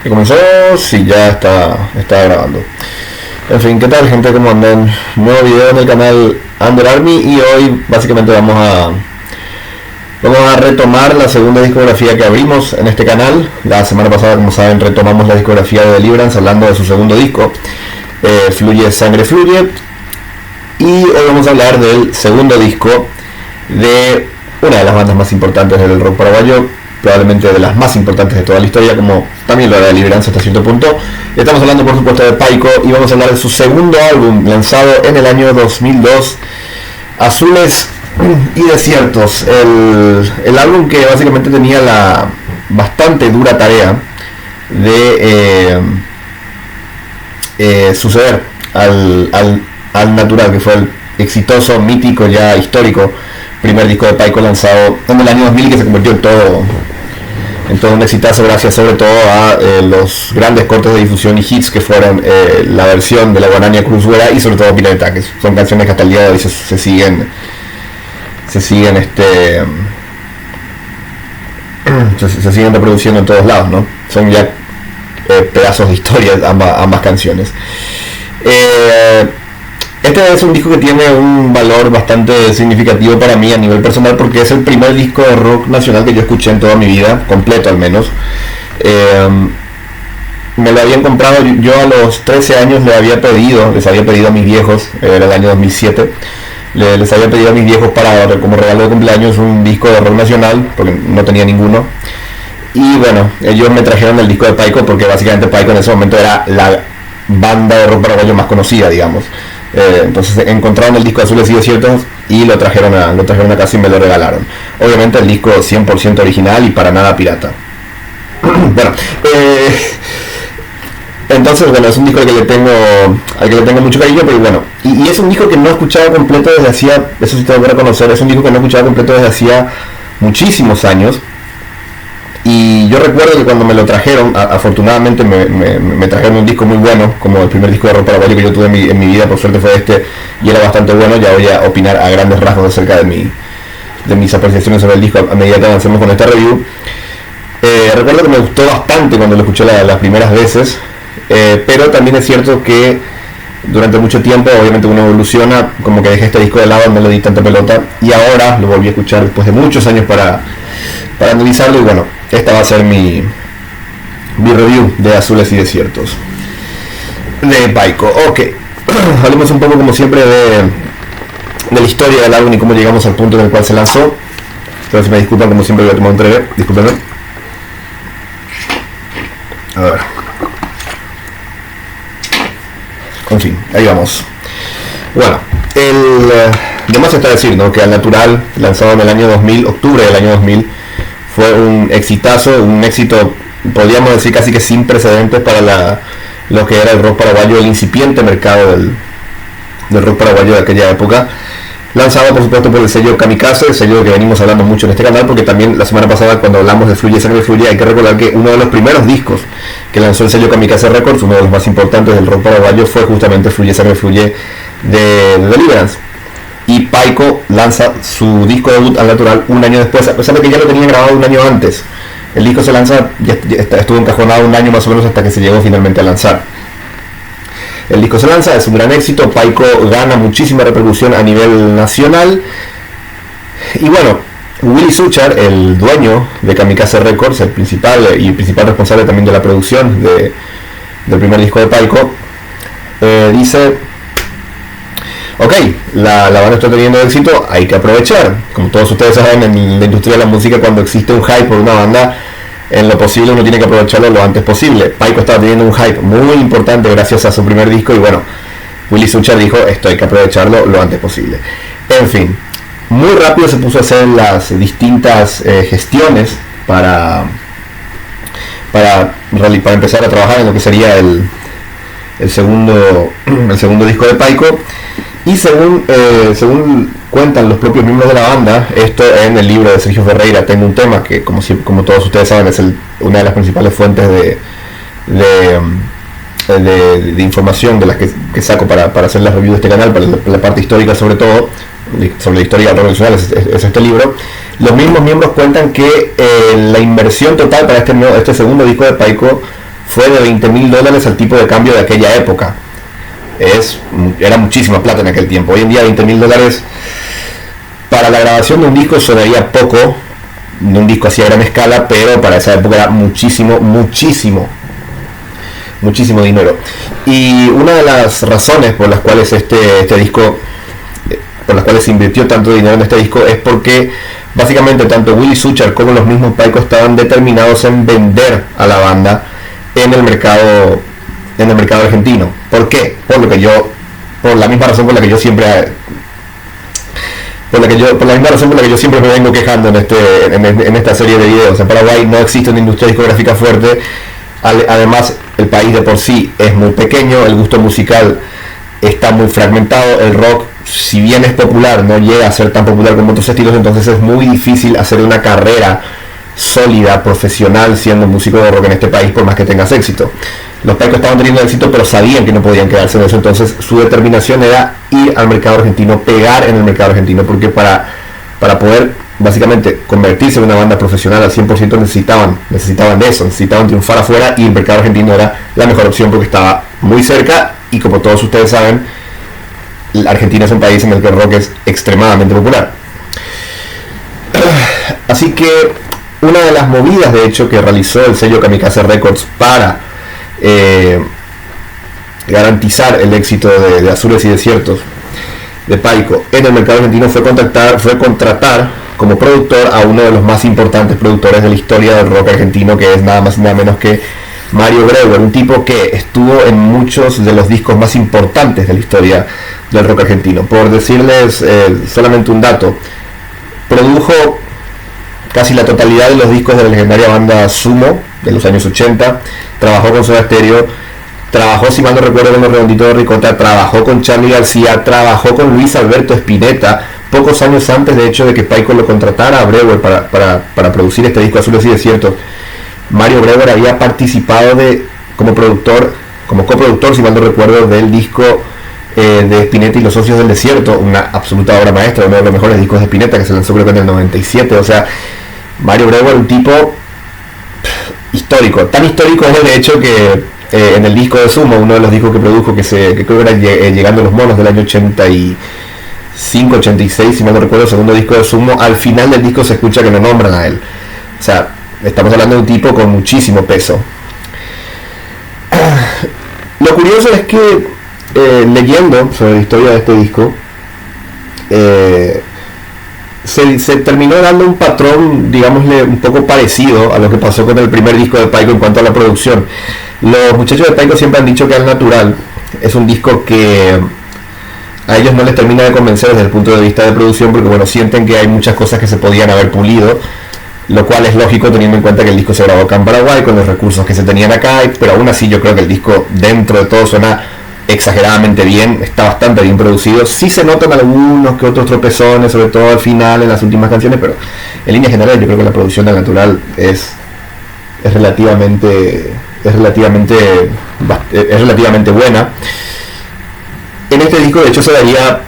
¿Que comenzó? Sí, ya está grabando. En fin, ¿qué tal, gente? ¿Cómo andan? Nuevo video en el canal Under Army, y hoy básicamente vamos a retomar la segunda discografía que abrimos en este canal. La semana pasada, como saben, retomamos la discografía de Deliverance hablando de su segundo disco, Fluye Sangre Fluye, y hoy vamos a hablar del segundo disco de una de las bandas más importantes del rock paraguayo, probablemente de las más importantes de toda la historia, como también lo era Deliverance hasta cierto punto. Estamos hablando, por supuesto, de Paico, y vamos a hablar de su segundo álbum, lanzado en el año 2002, Azules y Desiertos, el álbum que básicamente tenía la bastante dura tarea de suceder al Natural, que fue el exitoso, mítico, ya histórico primer disco de Paico, lanzado en el año 2000, que se convirtió en todo un exitazo, gracias sobre todo a los grandes cortes de difusión y hits que fueron la versión de La Guarania Cruzguera y sobre todo Pirata, que son canciones que hasta el día de hoy se siguen reproduciendo en todos lados, ¿no? Son ya pedazos de historia ambas canciones. Este es un disco que tiene un valor bastante significativo para mí a nivel personal, porque es el primer disco de rock nacional que yo escuché en toda mi vida, completo al menos. Me lo habían comprado, yo a los 13 años les había pedido a mis viejos, era el año 2007, les había pedido a mis viejos como regalo de cumpleaños un disco de rock nacional, porque no tenía ninguno. Y bueno, ellos me trajeron el disco de Paico, porque básicamente Paico en ese momento era la banda de rock paraguayo más conocida, digamos. Entonces encontraron el disco Azules y Desiertos y lo trajeron a casa y me lo regalaron. Obviamente el disco 100% original y para nada pirata. Bueno, entonces bueno, es un disco al que le tengo mucho cariño, pero bueno, y es un disco que no he escuchado completo desde hacía, eso sí tengo que reconocer, es un disco que no he escuchado completo desde hacía muchísimos años. Y yo recuerdo que cuando me lo trajeron, afortunadamente me trajeron un disco muy bueno, como el primer disco de rock paraguayo que yo tuve en mi vida, por suerte fue este, y era bastante bueno. Ya voy a opinar a grandes rasgos acerca de mis apreciaciones sobre el disco a medida que avancemos con esta review. Recuerdo que me gustó bastante cuando lo escuché las primeras veces, pero también es cierto que durante mucho tiempo, obviamente uno evoluciona, como que dejé este disco de lado, no le di tanta pelota, y ahora lo volví a escuchar después de muchos años para analizarlo, y bueno, esta va a ser mi review de Azules y Desiertos de Paico. Ok, hablemos un poco, como siempre, de la historia del álbum y cómo llegamos al punto en el cual se lanzó. Entonces, me disculpan, como siempre voy a tomar un breve, discúlpenme. A ver. En fin, ahí vamos. Bueno, de más está decir, ¿no?, que Al Natural, lanzado en el año 2000, octubre del año 2000, fue un exitazo, un éxito, podríamos decir casi que sin precedentes para lo que era el rock paraguayo, el incipiente mercado del rock paraguayo de aquella época. Lanzado, por supuesto, por el sello Kamikaze, el sello que venimos hablando mucho en este canal, porque también la semana pasada, cuando hablamos de Fluye Sangre Fluye, hay que recordar que uno de los primeros discos que lanzó el sello Kamikaze Records, uno de los más importantes del rock paraguayo, fue justamente Fluye Sangre Fluye de Deliverance. Y Paico lanza su disco debut Al Natural un año después, a pesar de que ya lo tenía grabado un año antes. El disco se lanza, ya estuvo encajonado un año más o menos hasta que se llegó finalmente a lanzar. El disco se lanza, es un gran éxito, Paico gana muchísima repercusión a nivel nacional. Y bueno, Willy Suchar, el dueño de Kamikaze Records, el principal responsable también de la producción del primer disco de Paico, dice: ok, la banda está teniendo éxito, hay que aprovechar. Como todos ustedes saben, en la industria de la música, cuando existe un hype por una banda, en lo posible uno tiene que aprovecharlo lo antes posible. Paico estaba teniendo un hype muy importante gracias a su primer disco, y bueno, Willy Suchar dijo: esto hay que aprovecharlo lo antes posible. En fin, muy rápido se puso a hacer las distintas gestiones para empezar a trabajar en lo que sería el segundo disco de Paico. Y según cuentan los propios miembros de la banda, esto en el libro de Sergio Ferreira, Tengo un tema, que como todos ustedes saben es una de las principales fuentes de información de las que saco para hacer las reviews de este canal, para la parte histórica sobre todo, sobre la historia del rock nacional, es este libro. Los mismos miembros cuentan que la inversión total para este segundo disco de Paico fue de $20,000 al tipo de cambio de aquella época. Era muchísima plata en aquel tiempo. Hoy en día $20,000 para la grabación de un disco sonaría poco, de un disco así a gran escala, pero para esa época era muchísimo dinero. Y una de las razones por las cuales este disco, por las cuales se invirtió tanto dinero en este disco, es porque básicamente tanto Willy Suchard como los mismos Paico estaban determinados en vender a la banda en el mercado argentino. ¿Por qué? Por la misma razón por la que yo siempre me vengo quejando en esta serie de videos. En Paraguay no existe una industria discográfica fuerte. Además, el país de por sí es muy pequeño, el gusto musical está muy fragmentado, el rock, si bien es popular, no llega a ser tan popular como otros estilos, entonces es muy difícil hacer una carrera sólida, profesional, siendo músico de rock en este país, por más que tengas éxito. Los Paico estaban teniendo éxito, pero sabían que no podían quedarse en eso, entonces su determinación era ir al mercado argentino, pegar en el mercado argentino, porque para poder básicamente convertirse en una banda profesional al 100% necesitaban de eso, necesitaban triunfar afuera, y el mercado argentino era la mejor opción porque estaba muy cerca, y como todos ustedes saben, la Argentina es un país en el que el rock es extremadamente popular. Así que una de las movidas, de hecho, que realizó el sello Kamikaze Records para garantizar el éxito de Azules y Desiertos de Paico en el mercado argentino fue contratar como productor a uno de los más importantes productores de la historia del rock argentino, que es nada más y nada menos que Mario Breuer, un tipo que estuvo en muchos de los discos más importantes de la historia del rock argentino. Por decirles solamente un dato, produjo casi la totalidad de los discos de la legendaria banda Sumo de los años 80, trabajó con Soda Stereo, trabajó, si mal no recuerdo, con los Redonditos de Ricota, trabajó con Charly García, trabajó con Luis Alberto Spinetta, pocos años antes de hecho de que Paico lo contratara a Breuer para producir este disco Azules y Desiertos. Mario Breuer había participado como coproductor, si mal no recuerdo, del disco de Spinetta y los Socios del Desierto, una absoluta obra maestra, uno de los mejores discos de Spinetta, que se lanzó creo que en el 97. O sea, Mario Breuer, un tipo histórico. Tan histórico es de hecho que en el disco de Sumo, uno de los discos que produjo, que creo que era Llegando los Monos del año 85, 86, si mal no recuerdo, el segundo disco de Sumo, al final del disco se escucha que lo nombran a él. O sea, estamos hablando de un tipo con muchísimo peso. Lo curioso es que leyendo sobre la historia de este disco, se terminó dando un patrón, digámosle, un poco parecido a lo que pasó con el primer disco de Paico en cuanto a la producción. Los muchachos de Paico siempre han dicho que Al Natural es un disco que a ellos no les termina de convencer desde el punto de vista de producción, porque bueno, sienten que hay muchas cosas que se podían haber pulido, lo cual es lógico teniendo en cuenta que el disco se grabó acá en Paraguay con los recursos que se tenían acá, pero aún así yo creo que el disco dentro de todo suena exageradamente bien, está bastante bien producido. Sí se notan algunos que otros tropezones, sobre todo al final, en las últimas canciones, pero en línea general yo creo que la producción de Al Natural es relativamente buena. En este disco de hecho se daría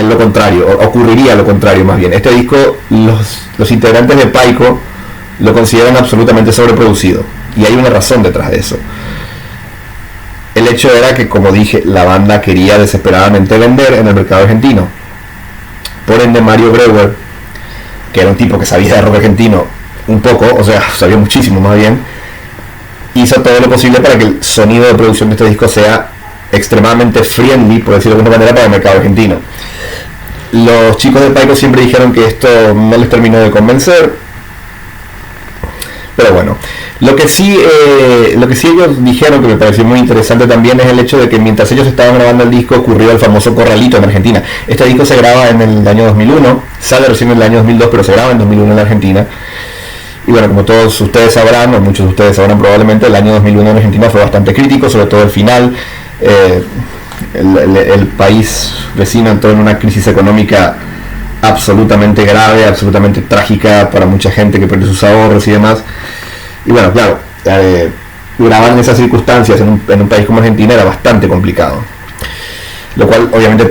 lo contrario, ocurriría lo contrario más bien. Este disco los integrantes de Paico lo consideran absolutamente sobreproducido, y hay una razón detrás de eso. El hecho era que, como dije, la banda quería desesperadamente vender en el mercado argentino. Por ende, Mario Breuer, que era un tipo que sabía de rock argentino un poco, o sea, sabía muchísimo más bien, hizo todo lo posible para que el sonido de producción de este disco sea extremadamente friendly, por decirlo de alguna manera, para el mercado argentino. Los chicos de Paico siempre dijeron que esto no les terminó de convencer, pero bueno, lo que sí ellos dijeron, que me pareció muy interesante también, es el hecho de que mientras ellos estaban grabando el disco ocurrió el famoso corralito en Argentina. Este disco se graba en el año 2001, sale recién en el año 2002, pero se graba en 2001 en Argentina. Y bueno, como todos ustedes sabrán, o muchos de ustedes sabrán probablemente, el año 2001 en Argentina fue bastante crítico, sobre todo el final. El país vecino entró en una crisis económica absolutamente grave, absolutamente trágica para mucha gente que perdió sus ahorros y demás. Y bueno, claro, grabar en esas circunstancias en un país como Argentina era bastante complicado, lo cual obviamente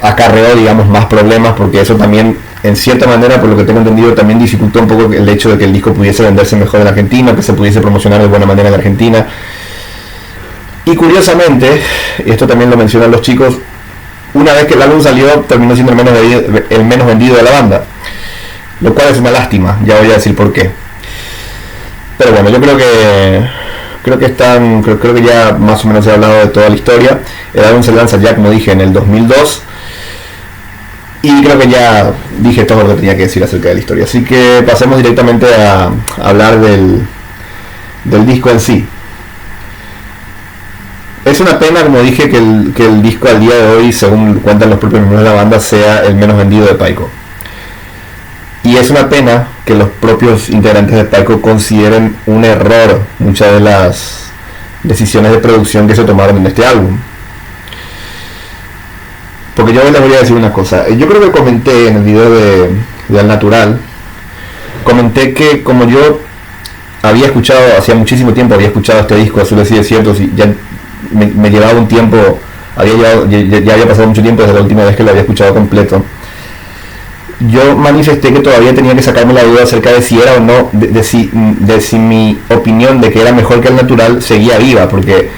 acarreó, digamos, más problemas, porque eso también, en cierta manera, por lo que tengo entendido, también dificultó un poco el hecho de que el disco pudiese venderse mejor en Argentina, que se pudiese promocionar de buena manera en Argentina. Y curiosamente, y esto también lo mencionan los chicos, una vez que el álbum salió, terminó siendo el menos vendido de la banda, lo cual es una lástima, ya voy a decir por qué. Pero bueno, yo creo que ya más o menos he hablado de toda la historia. El álbum se lanza ya, como dije, en el 2002, y creo que ya dije todo lo que tenía que decir acerca de la historia, así que pasemos directamente a hablar del disco en sí. Es una pena, como dije, que el disco al día de hoy, según cuentan los propios miembros de la banda, sea el menos vendido de Paico. Y es una pena que los propios integrantes de Paico consideren un error muchas de las decisiones de producción que se tomaron en este álbum. Porque yo les voy a decir una cosa. Yo creo que comenté en el video de Al Natural, comenté que como yo había escuchado, hacía muchísimo tiempo había escuchado este disco, Azules y Desiertos, y ya me llevaba un tiempo, ya había pasado mucho tiempo desde la última vez que lo había escuchado completo. Yo manifesté que todavía tenía que sacarme la duda acerca de si era o no, de si mi opinión de que era mejor que Al Natural seguía viva, porque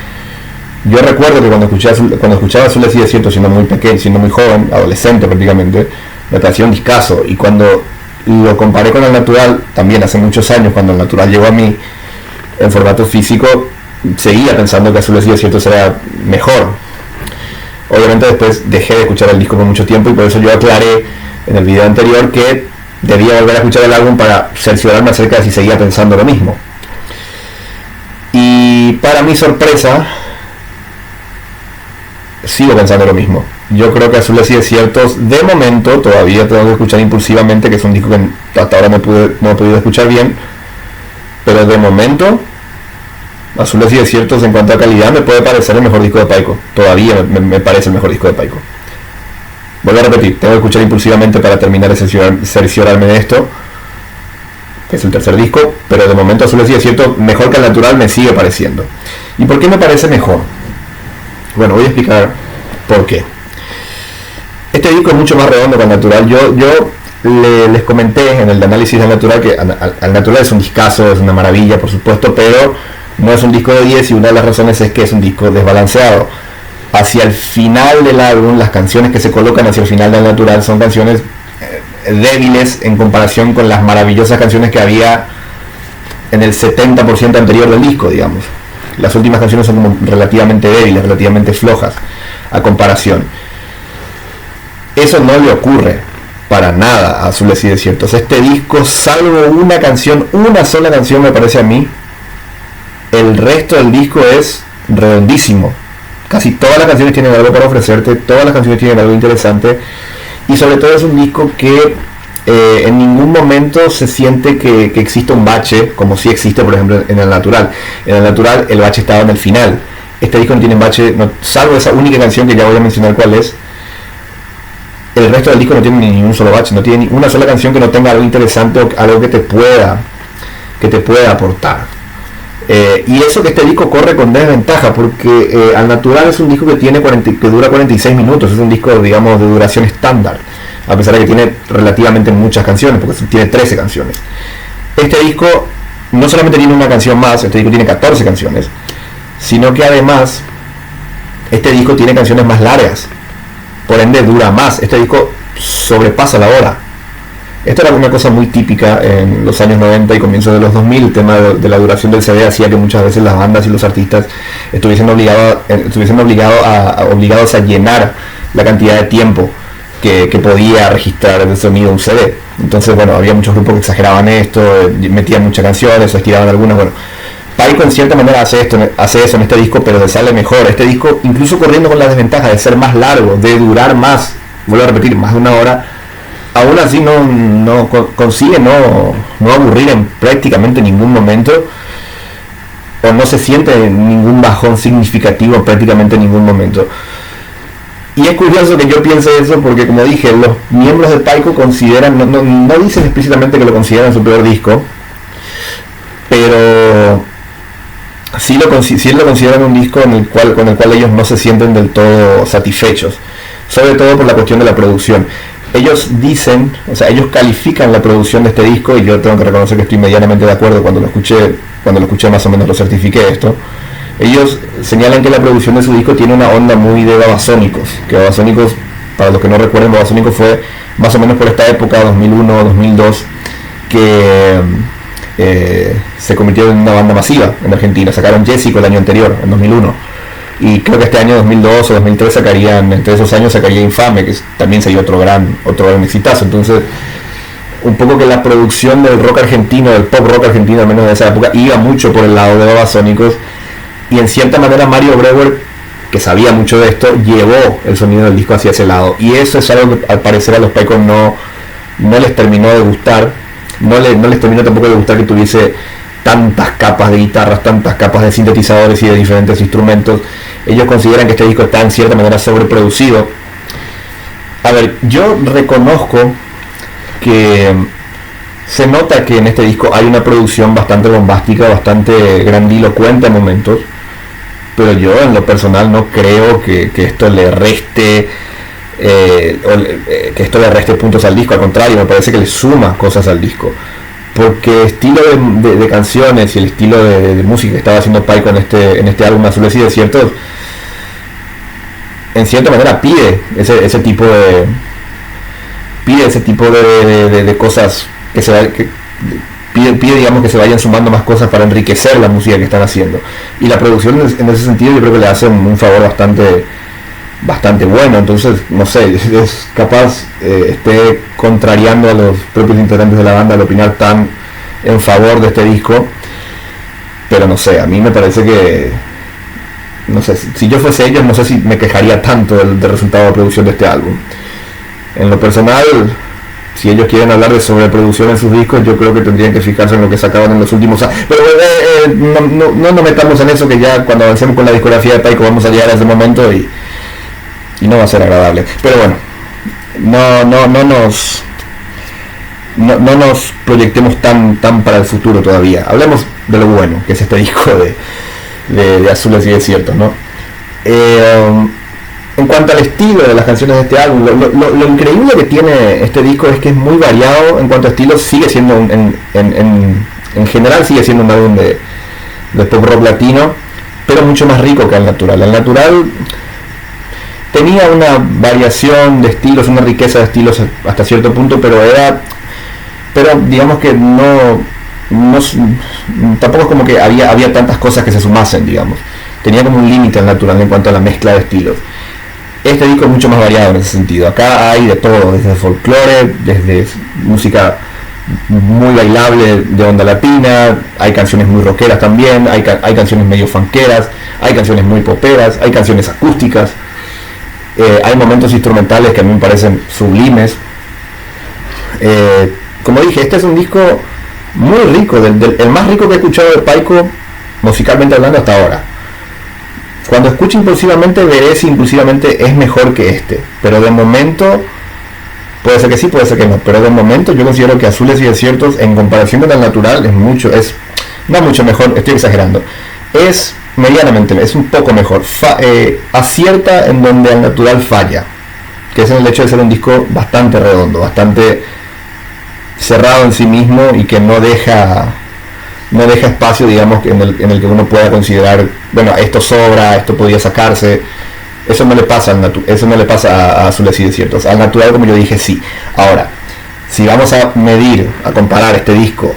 yo recuerdo que cuando escuchaba Azules y Desiertos, siendo muy pequeño, siendo muy joven, adolescente prácticamente, me parecía un discazo, y cuando lo comparé con Al Natural, también hace muchos años, cuando Al Natural llegó a mí en formato físico, seguía pensando que Azules y Desiertos era mejor. Obviamente después dejé de escuchar el disco por mucho tiempo, y por eso yo aclaré en el video anterior que debía volver a escuchar el álbum para cerciorarme acerca de si seguía pensando lo mismo. Y para mi sorpresa, sigo pensando lo mismo. Yo creo que Azules y Desiertos, de momento, todavía tengo que escuchar Impulsivamente, que es un disco que hasta ahora no he podido escuchar bien, pero de momento Azules y Desiertos, en cuanto a calidad, me puede parecer el mejor disco de Paico. Todavía me parece el mejor disco de Paico. Vuelvo a repetir, tengo que escuchar Impulsivamente para terminar de cerciorarme de esto, que es el tercer disco, pero de momento Azules y Desiertos, mejor que Al Natural, me sigue pareciendo. ¿Y por qué me parece mejor? Bueno, voy a explicar por qué. Este disco es mucho más redondo que Al Natural. Yo les comenté en el análisis de Al Natural que Al Natural es un discazo, es una maravilla, por supuesto, pero no es un disco de 10, y una de las razones es que es un disco desbalanceado. Hacia el final del álbum, las canciones que se colocan hacia el final de Al Natural son canciones débiles en comparación con las maravillosas canciones que había en el 70% anterior del disco, digamos. Las últimas canciones son como relativamente débiles, relativamente flojas a comparación. Eso no le ocurre para nada a Azules y Desiertos. Este disco, salvo una sola canción, me parece a mí, el resto del disco es redondísimo. Casi todas las canciones tienen algo para ofrecerte, todas las canciones tienen algo interesante, y sobre todo es un disco que en ningún momento se siente que existe un bache, como si existe, por ejemplo, en Al Natural. En Al Natural el bache estaba en el final. Este disco no tiene bache, salvo esa única canción que ya voy a mencionar cuál es. El resto del disco no tiene ni un solo bache, no tiene ni una sola canción que no tenga algo interesante o algo que te pueda aportar. Y eso que este disco corre con desventaja, porque Al Natural es un disco que dura 46 minutos, es un disco, digamos, de duración estándar, a pesar de que tiene relativamente muchas canciones, porque tiene 13 canciones. Este disco no solamente tiene una canción más, este disco tiene 14 canciones, sino que además este disco tiene canciones más largas, por ende dura más. Este disco sobrepasa la hora. Esto era una cosa muy típica en los años 90 y comienzos de los 2000. El tema de la duración del CD hacía que muchas veces las bandas y los artistas estuviesen obligados a llenar la cantidad de tiempo que podía registrar el sonido un CD. Entonces, bueno, había muchos grupos que exageraban esto, metían muchas canciones o estiraban algunas. Bueno, Paico en cierta manera hace eso en este disco, pero le sale mejor. Este disco, incluso corriendo con la desventaja de ser más largo, de durar más, vuelvo a repetir, más de una hora, aún así no consigue no aburrir en prácticamente ningún momento, o no se siente ningún bajón significativo en prácticamente ningún momento. Y es curioso que yo piense eso porque, como dije, los miembros de Paico consideran, no dicen explícitamente que lo consideran su peor disco, pero sí lo consideran un disco con el cual ellos no se sienten del todo satisfechos, sobre todo por la cuestión de la producción. Ellos dicen, o sea, ellos califican la producción de este disco, y yo tengo que reconocer que estoy medianamente de acuerdo. Cuando lo escuché más o menos lo certifiqué esto. Ellos señalan que la producción de su disco tiene una onda muy de Babasónicos, que Babasónicos, para los que no recuerden, Babasónicos fue más o menos por esta época, 2001, 2002, que se convirtió en una banda masiva en Argentina. Sacaron Jessico el año anterior, en 2001, y creo que este año 2002 o 2003 sacarían, entre esos años sacaría Infame, que también sería otro gran exitazo. Entonces, un poco que la producción del rock argentino, del pop rock argentino, al menos de esa época, iba mucho por el lado de Babasónicos, y en cierta manera Mario Breuer, que sabía mucho de esto, llevó el sonido del disco hacia ese lado, y eso es algo que al parecer a los Paicos no les terminó de gustar. No les terminó tampoco de gustar que tuviese tantas capas de guitarras, tantas capas de sintetizadores y de diferentes instrumentos. Ellos consideran que este disco está en cierta manera sobreproducido. A ver, yo reconozco que se nota que en este disco hay una producción bastante bombástica, bastante grandilocuente en momentos, pero yo en lo personal no creo que esto le reste puntos al disco. Al contrario, me parece que le suma cosas al disco, porque el estilo de canciones y el estilo de música que estaba haciendo Paico en este álbum Azules y Desiertos, en cierta manera pide ese tipo de cosas, pide digamos que se vayan sumando más cosas para enriquecer la música que están haciendo, y la producción en ese sentido yo creo que le hace un favor bastante bueno. Entonces, no sé, es capaz esté contrariando a los propios integrantes de la banda al opinar tan en favor de este disco, pero no sé, a mí me parece que, no sé, si yo fuese ellos, no sé si me quejaría tanto del resultado de producción de este álbum. En lo personal, si ellos quieren hablar de sobreproducción en sus discos, yo creo que tendrían que fijarse en lo que sacaban en los últimos años. Pero no nos metamos en eso, que ya cuando avancemos con la discografía de Paico vamos a llegar a ese momento y no va a ser agradable. Pero bueno, no nos proyectemos tan para el futuro todavía. Hablemos de lo bueno, que es este disco de Azules y Desiertos, ¿no? En cuanto al estilo de las canciones de este álbum, lo increíble que tiene este disco es que es muy variado en cuanto a estilos. Sigue siendo en general sigue siendo un álbum de pop rock latino, pero mucho más rico que el natural. El natural tenía una variación de estilos, una riqueza de estilos hasta cierto punto, pero digamos que tampoco es como que había tantas cosas que se sumasen, digamos. Tenía como un límite al natural en cuanto a la mezcla de estilos. Este disco es mucho más variado en ese sentido. Acá hay de todo, desde folclore, desde música muy bailable de onda latina, hay canciones muy rockeras también, hay canciones medio funkeras, hay canciones muy poperas, hay canciones acústicas, hay momentos instrumentales que a mí me parecen sublimes. Como dije, este es un disco muy rico, el más rico que he escuchado de Paico musicalmente hablando hasta ahora. Cuando escuche Impulsivamente veré si Impulsivamente es mejor que este, pero de momento puede ser que sí, puede ser que no, pero de momento yo considero que Azules y Desiertos, en comparación con el natural, no mucho mejor, estoy exagerando, es medianamente, es un poco mejor, acierta en donde el natural falla, que es en el hecho de ser un disco bastante redondo, bastante cerrado en sí mismo, y que no deja espacio, digamos, en el que uno pueda considerar, bueno, esto sobra, esto podía sacarse. Eso no le pasa a Azules y Desiertos. Al natural, como yo dije, sí. Ahora, si vamos a comparar este disco,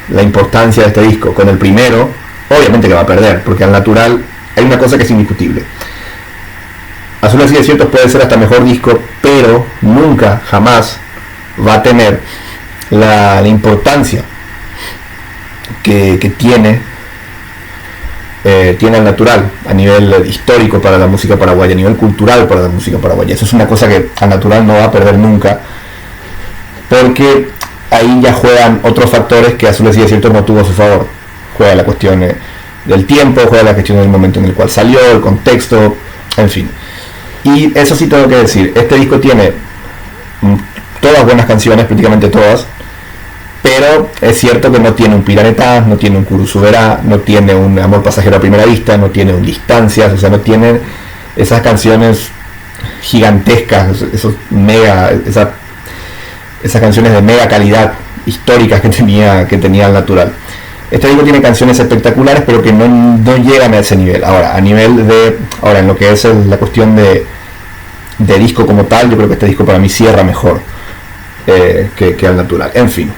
la importancia de este disco con el primero, obviamente que va a perder, porque al natural hay una cosa que es indiscutible. Azules y Desiertos puede ser hasta mejor disco, pero nunca, jamás va a tener la importancia que tiene al natural a nivel histórico para la música paraguaya, a nivel cultural para la música paraguaya. Eso es una cosa que al natural no va a perder nunca, porque ahí ya juegan otros factores que Azules y Desiertos no tuvo a su favor. Juega la cuestión del tiempo, juega la cuestión del momento en el cual salió, el contexto, en fin. Y eso sí tengo que decir, este disco tiene todas buenas canciones, prácticamente todas, pero es cierto que no tiene un Piranetá, no tiene un Curuzubera, no tiene un Amor Pasajero a Primera Vista, no tiene un Distancias, o sea, no tiene esas canciones gigantescas, esas canciones de mega calidad históricas que tenía el Natural. Este disco tiene canciones espectaculares, pero que no llegan a ese nivel. Ahora, en lo que es la cuestión de disco como tal, yo creo que este disco para mí cierra mejor que al Natural. En fin,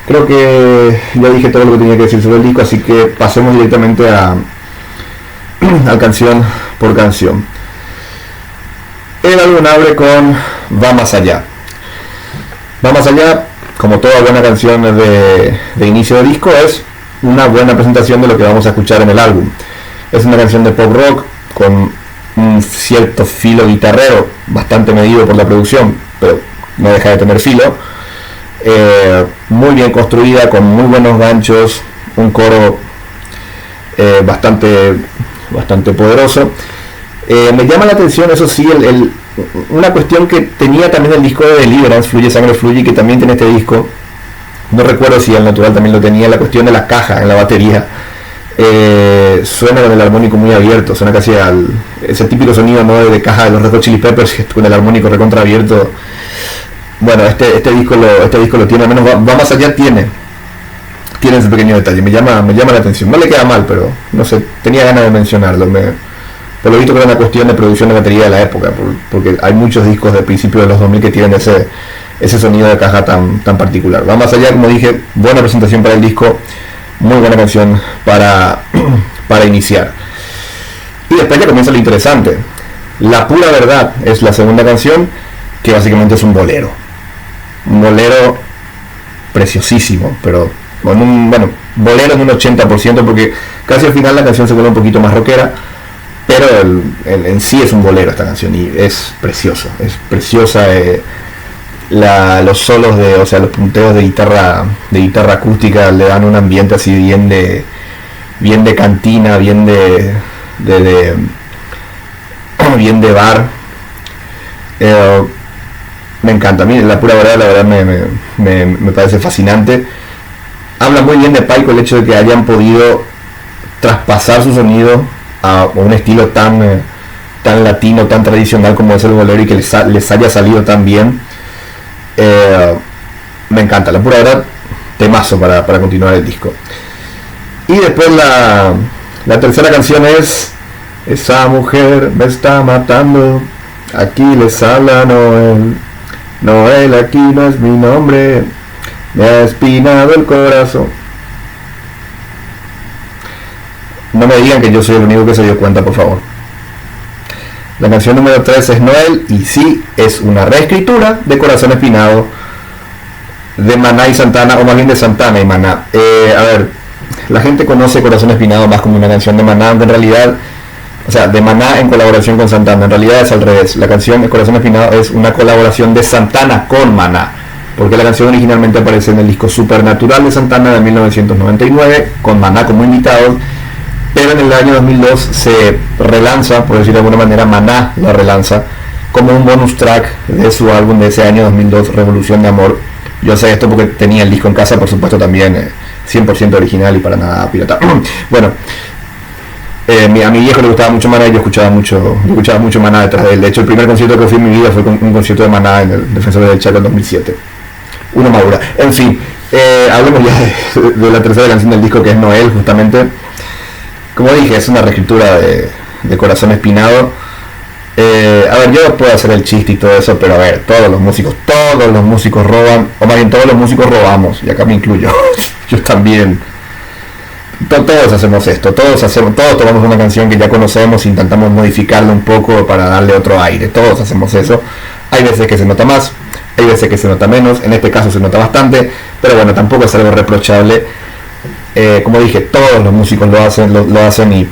creo que ya dije todo lo que tenía que decir sobre el disco, así que pasemos directamente a canción por canción. El álbum abre con Va Más Allá. Va Más Allá, como toda buena canción de inicio de disco, es una buena presentación de lo que vamos a escuchar en el álbum. Es una canción de pop rock con un cierto filo guitarrero, bastante medido por la producción, pero no deja de tener filo. Muy bien construida, con muy buenos ganchos, un coro bastante poderoso. Me llama la atención, eso sí, una cuestión que tenía también el disco de Deliverance, Fluye Sangre Fluye, que también tiene este disco. No recuerdo si el Natural también lo tenía, la cuestión de la caja en la batería. Suena con el armónico muy abierto, suena casi ese típico sonido, ¿no?, de caja de los Red Hot Chili Peppers, con el armónico recontra abierto. Bueno, este disco lo tiene, al menos va Más Allá, tiene ese pequeño detalle, me llama la atención. No le queda mal, pero no sé, tenía ganas de mencionarlo. Por lo visto que era una cuestión de producción de batería de la época, porque hay muchos discos de principios de los 2000 que tienen ese sonido de caja tan particular. Va Más Allá, como dije, buena presentación para el disco, muy buena canción para iniciar. Y después ya comienza lo interesante. La Pura Verdad es la segunda canción, que básicamente es un bolero preciosísimo, pero bolero en un 80%, porque casi al final la canción se vuelve un poquito más rockera, pero en sí es un bolero esta canción, y es preciosa. Los solos los punteos de guitarra acústica le dan un ambiente así bien de cantina, bien de bar. Me encanta, a mí La Pura Verdad, la verdad me parece fascinante. Habla muy bien de Paico el hecho de que hayan podido traspasar su sonido a un estilo tan latino, tan tradicional como es el bolero, y que les haya salido tan bien. Me encanta, La Pura Verdad, temazo para continuar el disco. Y después la tercera canción es Esa mujer me está matando, aquí les habla Noel, aquí no es mi nombre, me ha espinado el corazón. No me digan que yo soy el único que se dio cuenta, por favor. La canción número 3 es Noel, y sí, es una reescritura de Corazón Espinado de Maná y Santana, o más bien de Santana y Maná. A ver, la gente conoce Corazón Espinado más como una canción de Maná, aunque en realidad, o sea, de Maná en colaboración con Santana, en realidad es al revés. La canción de Corazón Espinado es una colaboración de Santana con Maná, porque la canción originalmente aparece en el disco Supernatural de Santana de 1999, con Maná como invitados. Pero en el año 2002 se relanza, por decirlo de alguna manera, Maná la relanza como un bonus track de su álbum de ese año 2002, Revolución de Amor. Yo sé esto porque tenía el disco en casa, por supuesto, también 100% original y para nada pirata. Bueno, a mi viejo le gustaba mucho Maná, y yo escuchaba mucho Maná detrás de él. De hecho, el primer concierto que fui en mi vida fue un concierto de Maná en el Defensor del Chaco en 2007. Uno madura. En fin, hablemos ya de la tercera canción del disco, que es Noel, justamente. Como dije, es una reescritura de Corazón Espinado. A ver, yo puedo hacer el chiste y todo eso, pero a ver, todos los músicos roban, o más bien todos los músicos robamos, y acá me incluyo. Yo también. Todos hacemos esto, todos tomamos una canción que ya conocemos, intentamos modificarla un poco para darle otro aire. Todos hacemos eso. Hay veces que se nota más, hay veces que se nota menos. En este caso se nota bastante, pero bueno, tampoco es algo reprochable. Como dije, todos los músicos lo hacen, y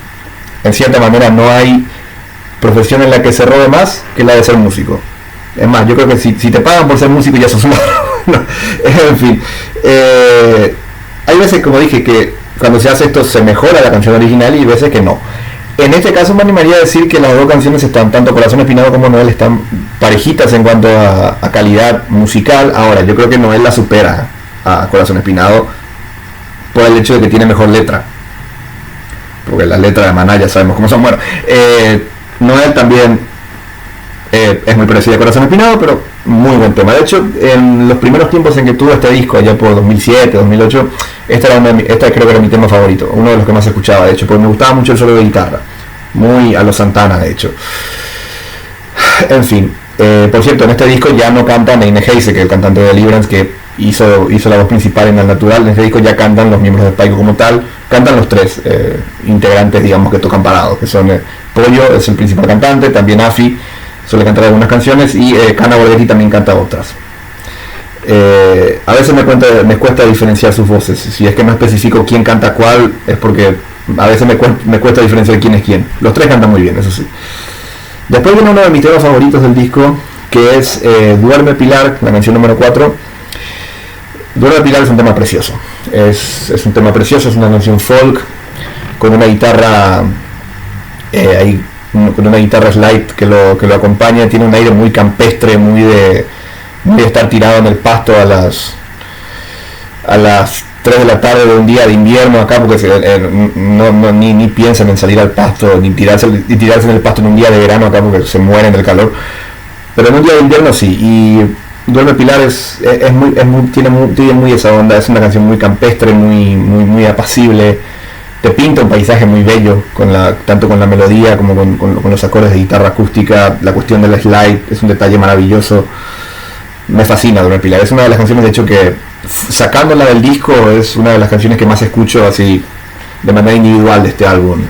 en cierta manera no hay profesión en la que se robe más que la de ser músico. Es más, yo creo que si te pagan por ser músico ya sos un no, en fin, hay veces, como dije, que cuando se hace esto se mejora la canción original, y veces que no. En este caso me animaría a decir que las dos canciones están, tanto Corazón Espinado como Noel, están parejitas en cuanto a calidad musical. Ahora, yo creo que Noel la supera a Corazón Espinado por el hecho de que tiene mejor letra, porque las letras de Maná ya sabemos cómo son. Bueno, Noel también es muy parecida a Corazón Espinado, pero muy buen tema. De hecho, en los primeros tiempos en que tuve este disco, allá por 2007, 2008, esta creo que era mi tema favorito, uno de los que más escuchaba, de hecho, porque me gustaba mucho el solo de guitarra, muy a los Santana, de hecho. En fin, por cierto, en este disco ya no canta Neine Heise, que es el cantante de Deliverance, que hizo la voz principal en Al Natural. En este disco ya cantan los miembros de Paico como tal, cantan los tres integrantes, digamos, que tocan parados, que son Pollo, es el principal cantante, también Afi suele cantar algunas canciones, y Cana Borghetti también canta otras. A veces me cuesta diferenciar sus voces. Si es que no especifico quién canta cuál, es porque a veces me cuesta diferenciar quién es quién. Los tres cantan muy bien, eso sí. Después viene uno de mis temas favoritos del disco, que es Duerme Pilar, la canción número 4. Duerme Pilar es un tema precioso. Es un tema precioso, es una canción folk, con una guitarra con una guitarra slide que lo acompaña. Tiene un aire muy campestre, muy de estar tirado en el pasto a las 3 de la tarde de un día de invierno acá, porque ni piensan en salir al pasto, ni tirarse en el pasto en un día de verano acá, porque se mueren del calor. Pero en un día de invierno sí. Y Duerme Pilar tiene muy esa onda. Es una canción muy campestre, muy apacible. Te pinta un paisaje muy bello, tanto con la melodía como con los acordes de guitarra acústica. La cuestión del slide es un detalle maravilloso. Me fascina Duerme Pilar. Es una de las canciones, de hecho, que sacándola del disco es una de las canciones que más escucho así de manera individual de este álbum,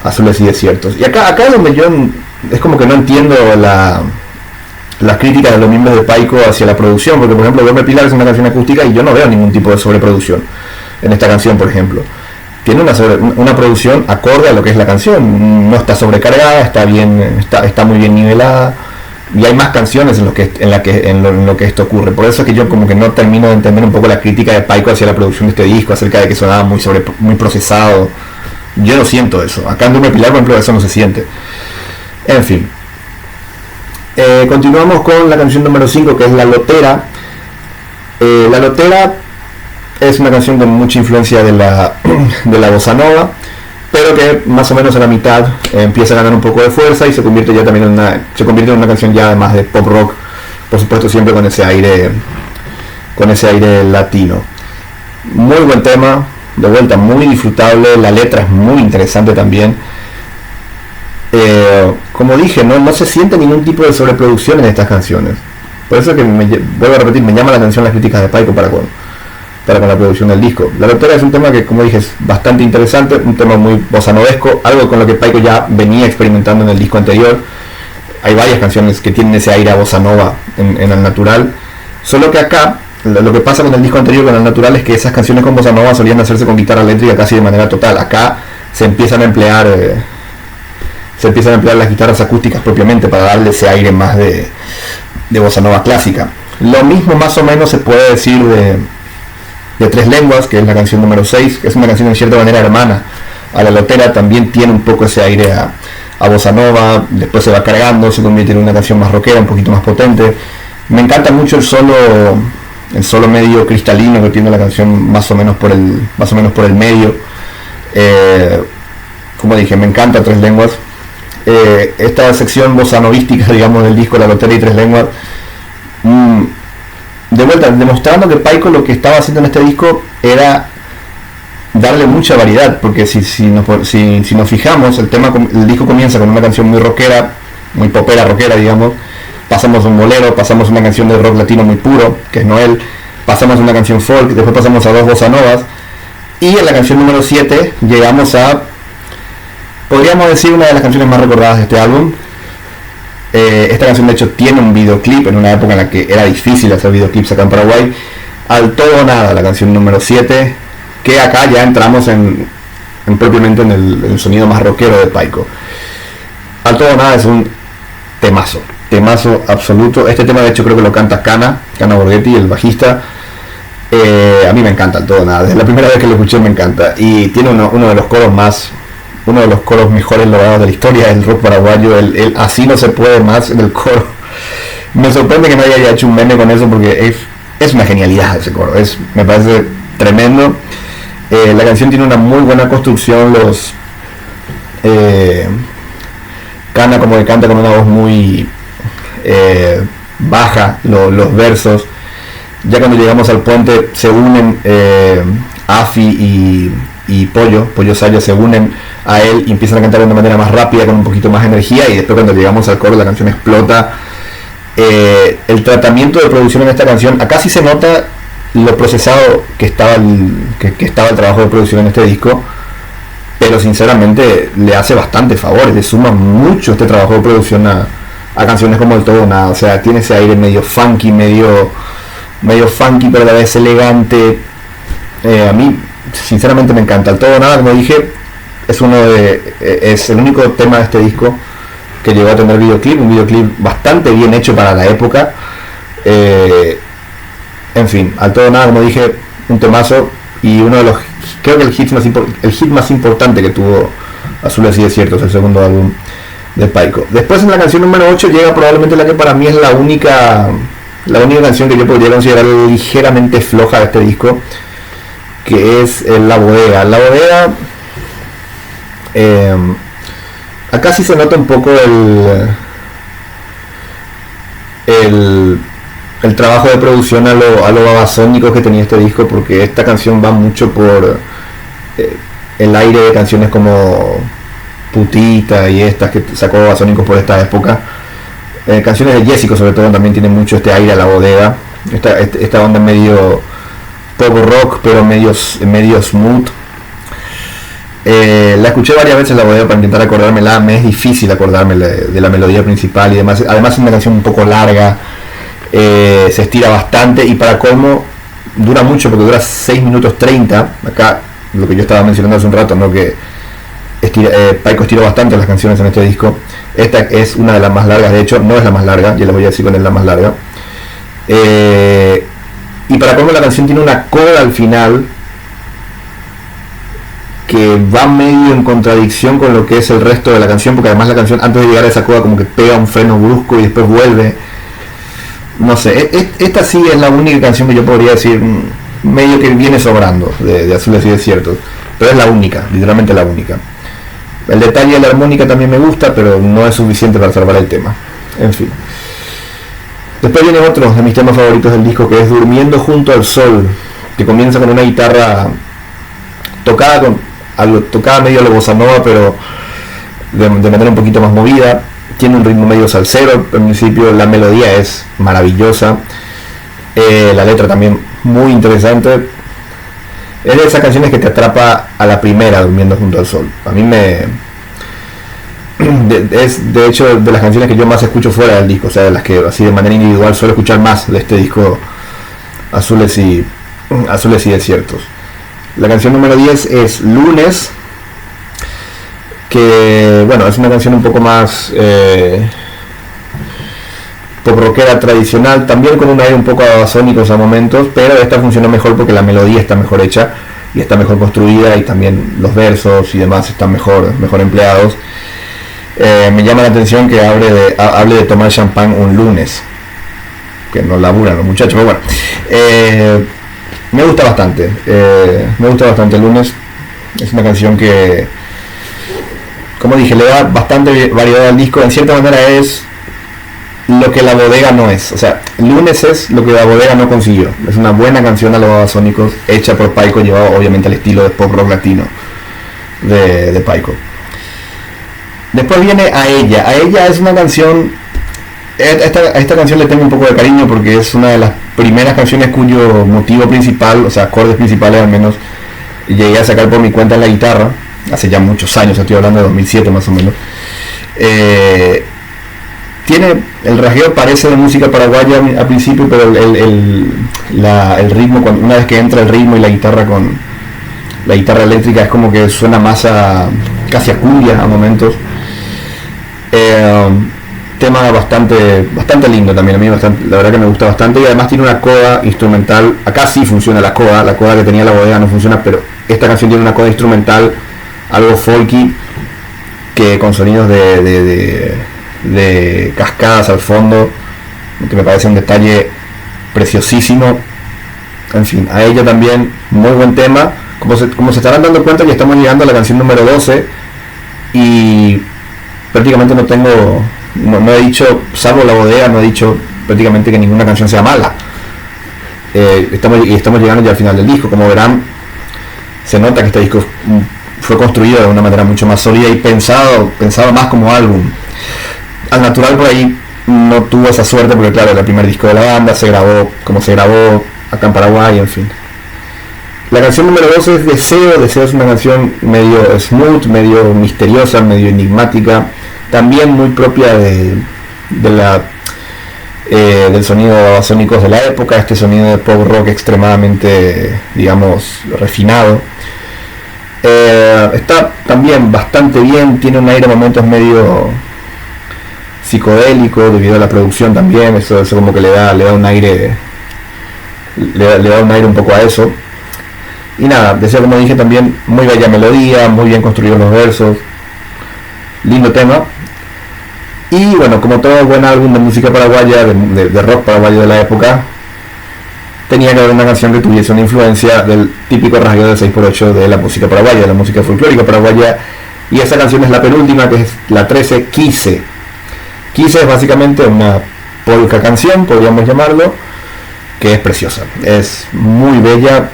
Azules y Desiertos. Y acá es donde yo es como que no entiendo las críticas de los miembros de Paico hacia la producción, porque por ejemplo Duerme Pilar es una canción acústica y yo no veo ningún tipo de sobreproducción en esta canción. Por ejemplo, tiene una producción acorde a lo que es la canción, no está sobrecargada, está muy bien nivelada, y hay más canciones en lo que esto ocurre. Por eso es que yo como que no termino de entender un poco la crítica de Paico hacia la producción de este disco, acerca de que sonaba muy procesado. Yo no siento eso. Acá en Duerme Pilar, por ejemplo, eso no se siente. En fin, continuamos con la canción número 5, que es La Lotera. La Lotera es una canción con mucha influencia de la bossa nova, pero que más o menos a la mitad empieza a ganar un poco de fuerza y se convierte en una canción ya además de pop rock, por supuesto siempre con ese aire latino. Muy buen tema, de vuelta muy disfrutable, la letra es muy interesante también. Como dije, no se siente ningún tipo de sobreproducción en estas canciones, por eso que vuelvo a repetir, me llama la atención las críticas de Paico para con la producción del disco. La Lotera es un tema que, como dije, es bastante interesante, un tema muy bossa novesco, algo con lo que Paico ya venía experimentando en el disco anterior. Hay varias canciones que tienen ese aire a bossa nova en Al Natural, solo que acá lo que pasa con el disco anterior, con Al Natural, es que esas canciones con bossa nova solían hacerse con guitarra eléctrica casi de manera total. Acá se empiezan a emplear las guitarras acústicas propiamente para darle ese aire más de bossa nova clásica. Lo mismo más o menos se puede decir de Tres Lenguas, que es la canción número 6, que es una canción en cierta manera hermana a La Lotera. También tiene un poco ese aire a bossa nova, después se va cargando, se convierte en una canción más rockera, un poquito más potente. Me encanta mucho el solo medio cristalino que tiene la canción, más o menos por el medio. Como dije, me encanta Tres Lenguas. Esta sección bossa novística, digamos, del disco La Lotera y Tres Lenguas, de vuelta, demostrando que Paico lo que estaba haciendo en este disco era darle mucha variedad, porque si nos fijamos, el disco comienza con una canción muy rockera, muy popera rockera, digamos. Pasamos un bolero, pasamos una canción de rock latino muy puro, que es Noel, pasamos una canción folk, después pasamos a dos bossa novas, y en la canción número 7 llegamos a, podríamos decir, una de las canciones más recordadas de este álbum. Esta canción de hecho tiene un videoclip en una época en la que era difícil hacer videoclips acá en Paraguay. Al Todo o Nada, la canción número 7, que acá ya entramos propiamente en el sonido más rockero de Paico. Al Todo o Nada es un temazo absoluto. Este tema de hecho creo que lo canta Cana Borghetti, el bajista. A mí me encanta Al Todo o Nada, desde la primera vez que lo escuché me encanta, y tiene uno de los coros mejores logrados de la historia del rock paraguayo. El Así no se puede más en el coro. Me sorprende que nadie haya hecho un meme con eso, porque es una genialidad ese coro, me parece tremendo. La canción tiene una muy buena construcción, Kana como que canta con una voz muy baja, los versos. Ya cuando llegamos al puente se unen Afi y Pollo Saya se unen a él y empiezan a cantar de una manera más rápida, con un poquito más energía, y después cuando llegamos al coro la canción explota. El tratamiento de producción en esta canción, acá sí se nota lo procesado que estaba el trabajo de producción en este disco, pero sinceramente le hace bastante favor, le suma mucho este trabajo de producción a canciones como El Todo o Nada. O sea, tiene ese aire medio funky, medio funky, pero a la vez elegante. A mí sinceramente me encanta. El Todo o Nada, como dije, es el único tema de este disco que llegó a tener videoclip, un videoclip bastante bien hecho para la época. En fin, Al Todo o Nada, como dije, un temazo, y uno de los, creo que el hit más importante que tuvo Azules y Desiertos, el segundo álbum de Paico. Después, en la canción número 8 llega probablemente la que para mí es la única canción que yo podría considerar ligeramente floja de este disco, que es La Bodega. La Bodega, acá sí se nota un poco el trabajo de producción a lo babasónico que tenía este disco, porque esta canción va mucho por el aire de canciones como Putita y estas que sacó Babasónicos por esta época. Canciones de Jessico sobre todo también tienen mucho este aire a La Bodega, esta onda medio pop rock pero medio smooth. La escuché varias veces La Bodega para intentar acordármela. Me es difícil acordarme de la melodía principal y demás. Además es una canción un poco larga, se estira bastante, y para colmo dura mucho porque dura 6 minutos 30. Acá lo que yo estaba mencionando hace un rato, ¿no? Que Paico estiró bastante las canciones en este disco. Esta es una de las más largas, de hecho no es la más larga, ya les voy a decir cuál es la más larga. Y para colmo la canción tiene una coda al final que va medio en contradicción con lo que es el resto de la canción, porque además la canción antes de llegar a esa coda como que pega un freno brusco y después vuelve. No sé, esta sí es la única canción que yo podría decir medio que viene sobrando de Azules y Desiertos, pero es la única, literalmente la única. El detalle de la armónica también me gusta, pero no es suficiente para salvar el tema. En fin. Después viene otro de mis temas favoritos del disco, que es Durmiendo junto al sol, que comienza con una guitarra tocada medio a lo bossa nova, pero de manera un poquito más movida. Tiene un ritmo medio salsero al principio, la melodía es maravillosa, la letra también muy interesante. Es de esas canciones que te atrapa a la primera, Durmiendo junto al sol. A mí es de hecho de las canciones que yo más escucho fuera del disco, o sea, de las que así de manera individual suelo escuchar más de este disco, Azules y Desiertos. La canción número 10 es Lunes, que bueno, es una canción un poco más pop rockera tradicional, también con un aire un poco babasónicos a momentos, pero esta funcionó mejor porque la melodía está mejor hecha y está mejor construida, y también los versos y demás están mejor empleados. Me llama la atención que hable de tomar champán un lunes, que no laburan los muchachos, pero bueno, me gusta bastante el Lunes. Es una canción que, como dije, le da bastante variedad al disco. En cierta manera es lo que La Bodega no es. O sea, Lunes es lo que La Bodega no consiguió. Es una buena canción a los Babasónicos, hecha por Paico, llevado obviamente al estilo de pop rock latino de Paico. Después viene A Ella es una canción, a esta canción le tengo un poco de cariño porque es una de las primeras canciones cuyo motivo principal, o sea, acordes principales al menos, llegué a sacar por mi cuenta en la guitarra, hace ya muchos años, estoy hablando de 2007 más o menos. El rasgueo parece de música paraguaya al principio, pero el ritmo, una vez que entra el ritmo y la guitarra eléctrica, es como que suena más casi a cumbia a momentos. Tema bastante lindo también, a mí la verdad que me gusta bastante, y además tiene una coda instrumental. Acá sí funciona la coda que tenía La Bodega no funciona, pero esta canción tiene una coda instrumental algo folky, que con sonidos de cascadas al fondo, que me parece un detalle preciosísimo. En fin, a ella también, muy buen tema. Como se estarán dando cuenta, ya estamos llegando a la canción número 12 y prácticamente no he dicho, salvo la bodega, no he dicho prácticamente que ninguna canción sea mala. Estamos llegando ya al final del disco. Como verán, se nota que este disco fue construido de una manera mucho más sólida y pensado más como álbum. Al Natural por ahí no tuvo esa suerte porque claro, era el primer disco de la banda, se grabó como se grabó acá en Paraguay, en fin. La canción número 12 es Deseo. Deseo es una canción medio smooth, medio misteriosa, medio enigmática, también muy propia del sonido de Babasónicos de la época, este sonido de pop rock extremadamente, digamos, refinado. Está también bastante bien, tiene un aire a momentos medio psicodélico debido a la producción también, eso como que le da un aire, le da un aire un poco a eso. Y nada, Deseo, como dije, también muy bella melodía, muy bien construidos los versos, lindo tema. Y bueno, como todo buen álbum de música paraguaya, de rock paraguayo de la época, tenía que haber una canción que tuviese una influencia del típico rasgueo del 6x8 de la música paraguaya, de la música folclórica paraguaya. Y esa canción es la penúltima, que es la 13, Quise. Quise es básicamente una polka canción, podríamos llamarlo, que es preciosa, es muy bella.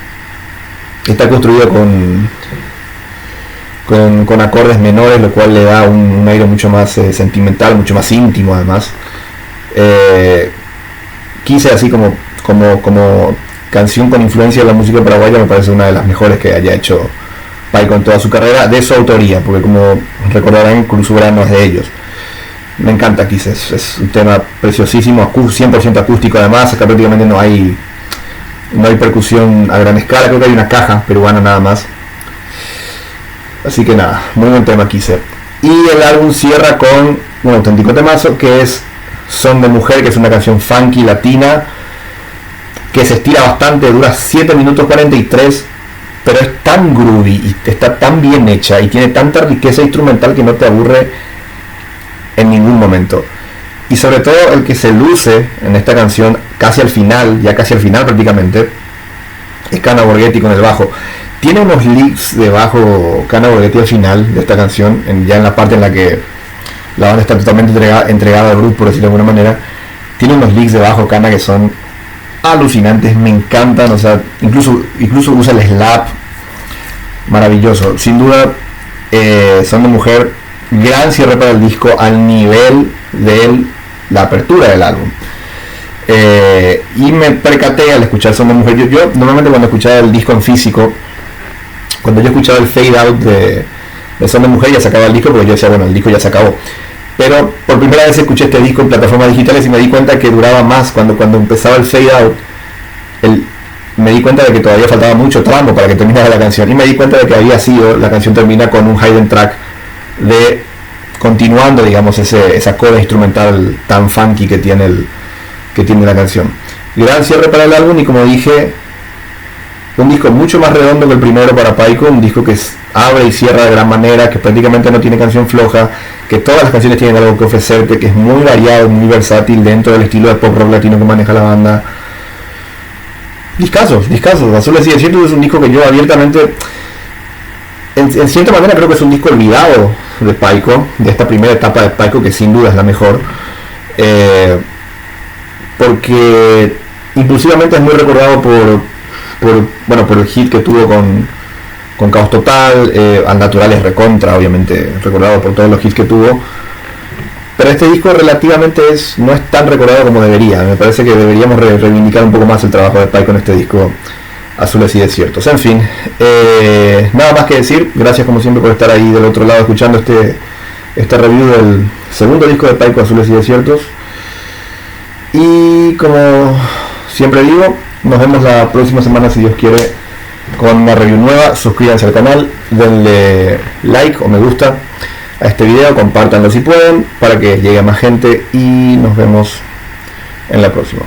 Está construido con acordes menores, lo cual le da un aire mucho más sentimental, mucho más íntimo además. Quise, así como canción con influencia de la música paraguaya, me parece una de las mejores que haya hecho Paico en toda su carrera, de su autoría, porque como recordarán, Cruzura no es de ellos. Me encanta Quise, es un tema preciosísimo, 100% acústico además. Acá prácticamente no hay percusión a gran escala, creo que hay una caja peruana nada más. Así que nada, muy buen tema Quise. Y el álbum cierra con un auténtico temazo que es Son de Mujer, que es una canción funky latina que se estira bastante, dura 7 minutos 43, pero es tan groovy y está tan bien hecha y tiene tanta riqueza instrumental que no te aburre en ningún momento. Y sobre todo el que se luce en esta canción casi al final prácticamente, es Cana Borghetti con el bajo. Tiene unos licks de bajo Cana Borghetti al final de esta canción, ya en la parte en la que la banda está totalmente entregada al grupo, por decirlo de alguna manera. Tiene unos licks de bajo Cana que son alucinantes, me encantan, o sea, incluso usa el slap, maravilloso. Sin duda, Son de Mujer, gran cierre para el disco al nivel de la apertura del álbum. Y me percaté al escuchar Son de Mujer, yo normalmente cuando escuchaba el disco en físico, cuando yo escuchaba el fade out de Son de Mujer, ya se acababa el disco, porque yo decía, bueno, el disco ya se acabó. Pero por primera vez escuché este disco en plataformas digitales y me di cuenta que duraba más cuando empezaba el fade out. Me di cuenta de que todavía faltaba mucho tramo para que terminara la canción, y me di cuenta de que había sido, la canción termina con un hidden track de continuando, digamos, esa coda instrumental tan funky que tiene la canción. Gran cierre para el álbum, y como dije, un disco mucho más redondo que el primero para Paico, un disco que abre y cierra de gran manera, que prácticamente no tiene canción floja, que todas las canciones tienen algo que ofrecerte, que es muy variado, muy versátil dentro del estilo de pop rock latino que maneja la banda. Discazos, Azules y Desiertos es un disco que yo abiertamente, en cierta manera creo que es un disco olvidado de Paico, de esta primera etapa de Paico, que sin duda es la mejor, porque impulsivamente es muy recordado por el hit que tuvo con Caos Total. Al Natural es recontra, obviamente, recordado por todos los hits que tuvo, pero este disco relativamente no es tan recordado como debería. Me parece que deberíamos reivindicar un poco más el trabajo de Paico en este disco, Azules y Desiertos. En fin, nada más que decir. Gracias como siempre por estar ahí del otro lado escuchando este review del segundo disco de Paico, Azules y Desiertos. Y como siempre digo, nos vemos la próxima semana, si Dios quiere, con una review nueva. Suscríbanse al canal, denle like o me gusta a este video, compártanlo si pueden para que llegue a más gente, y nos vemos en la próxima.